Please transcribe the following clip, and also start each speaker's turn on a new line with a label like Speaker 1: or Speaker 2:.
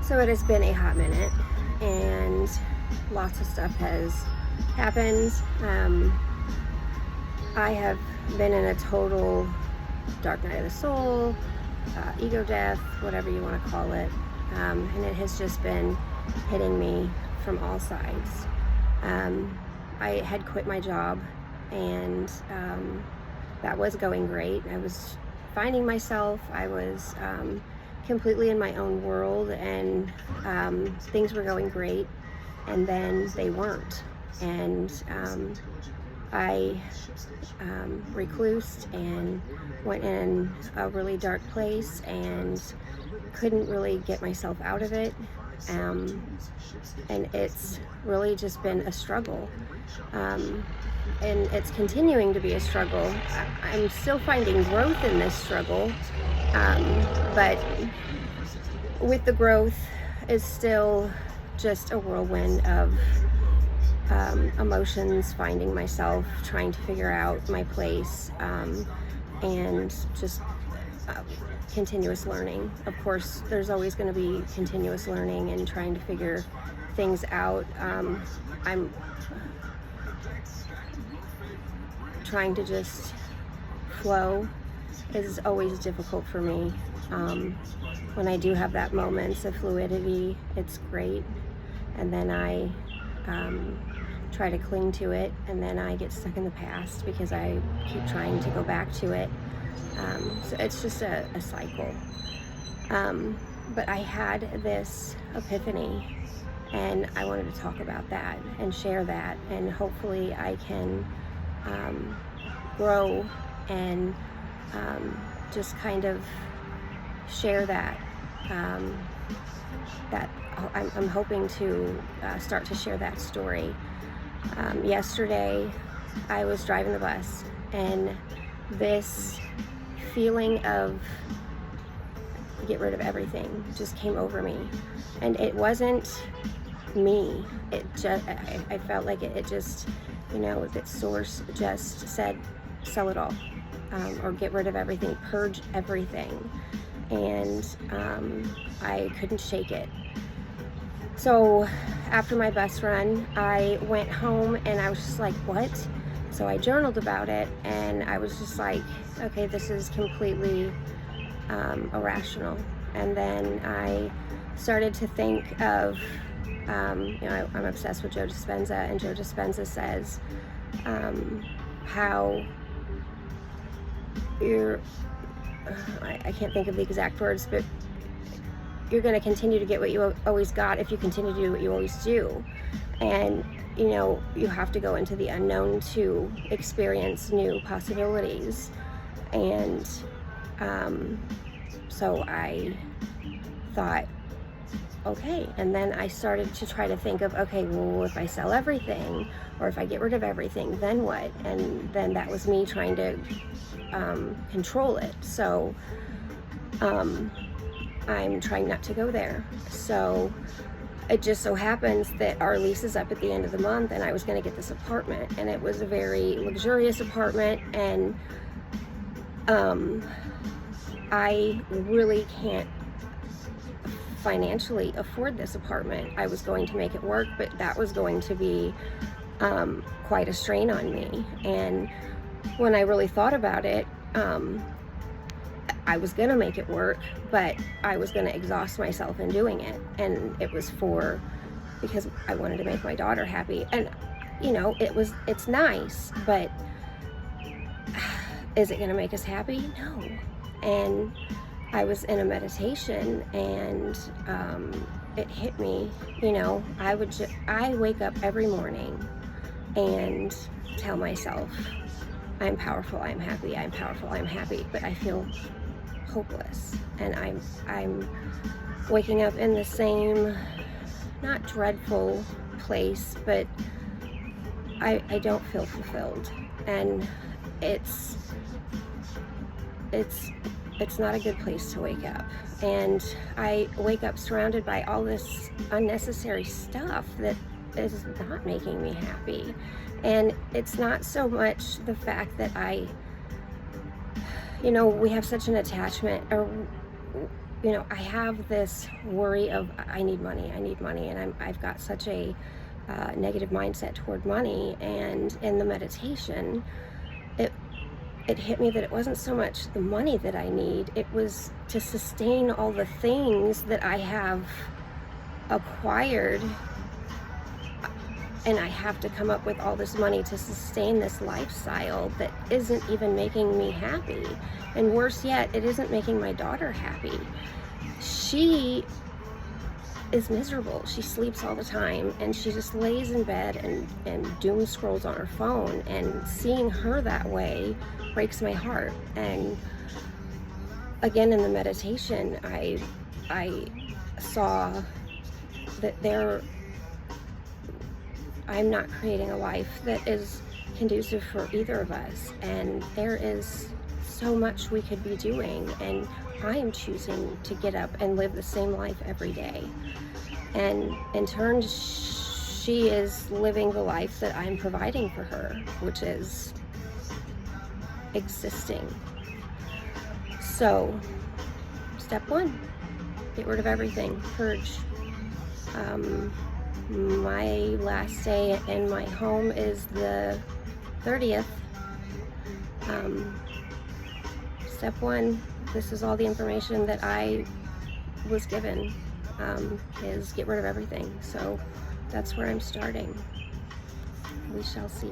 Speaker 1: So it has been a hot minute, and lots of stuff has happened. I have been in a total dark night of the soul, ego death, whatever you want to call it, and it has just been hitting me from all sides. I had quit my job, and that was going great. I was finding myself. I was completely in my own world, and things were going great, and then they weren't. And I reclused and went in a really dark place and couldn't really get myself out of it. And it's really just been a struggle. And it's continuing to be a struggle. I'm still finding growth in this struggle, but with the growth is still just a whirlwind of emotions, finding myself, trying to figure out my place, and just continuous learning. Of course, there's always going to be continuous learning and trying to figure things out. I'm trying to just flow is always difficult for me. When I do have that moments of fluidity, it's great, and then I try to cling to it, and then I get stuck in the past because I keep trying to go back to it. So it's just a cycle. But I had this epiphany, and I wanted to talk about that and share that, and hopefully I can grow and just kind of share that. That I'm hoping to start to share that story. Yesterday, I was driving the bus, and this feeling of get rid of everything just came over me, and it wasn't me. It just I felt like it just, that source just said sell it all, or get rid of everything, purge everything, and I couldn't shake it. So after my bus run, I went home and I was just like, what? So I journaled about it, and I was just like, okay, this is completely irrational. And then I started to think of, I'm obsessed with Joe Dispenza, and Joe Dispenza says how I can't think of the exact words, but you're going to continue to get what you always got if you continue to do what you always do. And you have to go into the unknown to experience new possibilities. And so I thought, okay. And then I started to try to think of, okay, well, if I sell everything, or if I get rid of everything, then what? And then that was me trying to control it. So I'm trying not to go there. So it just so happens that our lease is up at the end of the month, and I was going to get this apartment, and it was a very luxurious apartment, and I really can't financially afford this apartment. I was going to make it work, but that was going to be quite a strain on me. And when I really thought about it, I was going to make it work, but I was going to exhaust myself in doing it. And it was because I wanted to make my daughter happy. And, it's nice, but is it going to make us happy? No. And I was in a meditation, and it hit me, I wake up every morning and tell myself, I'm powerful, I'm happy, I'm powerful, I'm happy, but I feel hopeless, and I'm waking up in the same, not dreadful place, but I don't feel fulfilled, and it's not a good place to wake up. And I wake up surrounded by all this unnecessary stuff that is not making me happy. And it's not so much the fact that we have such an attachment, or I have this worry of I need money, and I've got such a negative mindset toward money. And in the meditation, it it hit me that it wasn't so much the money that I need, it was to sustain all the things that I have acquired, and I have to come up with all this money to sustain this lifestyle that isn't even making me happy. And worse yet, it isn't making my daughter happy. She is miserable. She sleeps all the time, and she just lays in bed and doom scrolls on her phone, and seeing her that way breaks my heart. And again, in the meditation, I saw that I'm not creating a life that is conducive for either of us, and there is so much we could be doing, and I am choosing to get up and live the same life every day. And in turn, she is living the life that I'm providing for her, which is existing. So, step one, get rid of everything, purge. My last day in my home is the 30th. Step one, this is all the information that I was given, is get rid of everything. So that's where I'm starting. We shall see.